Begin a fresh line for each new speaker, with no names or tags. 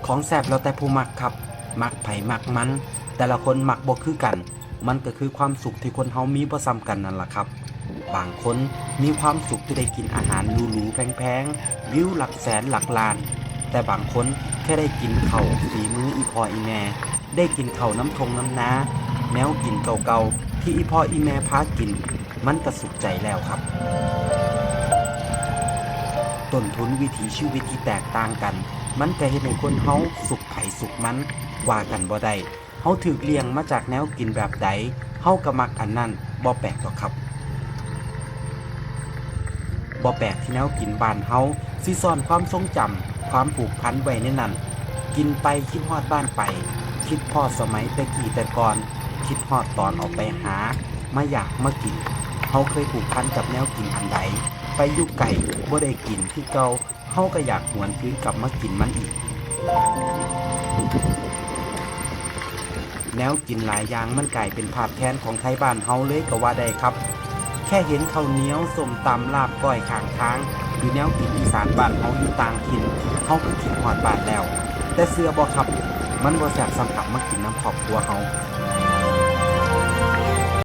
ของแซ่บแล้วแต่ผู้มักครับมักไผมักมันแต่ละคนมักบ่คือกันมันก็คือความสุขที่คนเฮามีบ่ซ้ำกันนั่นล่ะครับบางคนมีความสุขที่ได้กินอาหารหรูๆแพงๆวิวหลักแสนหลักล้านแต่บางคนแค่ได้กินข้าวฝีมืออีพ่ออีแม่ได้กินข้าวน้ำทงน้ำนาแนวกินเก่าๆที่อีพ่ออีแม่พากินมันก็สุขใจแล้วครับต้นทุนวิถีชีวิตที่แตกต่างกันมันก็เฮ็ดให้คนเฮาสุขไผสุขมันว่ากันบ่ได้เฮาถูกเลี้ยงมาจากแนวกินแบบใดเฮาก็มักอันนั้นบ่แปลกหรอกครับบ่แปลกที่แนวกินบ้านเฮาสิซ่อนความทรงจำความผูกพันไว้ในนั้นกินไปคิดฮอดบ้านไปคิดพอดสมัยแต่กี้แต่ก่อนคิดฮอดตอนออกไปหามาอยากมากินเฮาเคยผูกพันกับแนวกินอันใดไปอยู่ไกลบ่ได้กินคือเก่าเฮาก็อยากหวนคืนกลับมากินมันอีกแนวกินหลายอย่างมันกลายเป็นภาพแทนของไทยบ้านเฮาเลยก็ว่าได้ครับแค่เห็นข้าวเหนียวส้มตำลาบก้อยข้างทางหรือแนวกินอีสานบ้านเฮาอยู่ต่างถิ่นเฮาก็คิดฮอดบ้านแล้วแต่เชื่อบ่ครับมันบ่แซ่บสำหรับมากินน้ำครอบครัวเฮา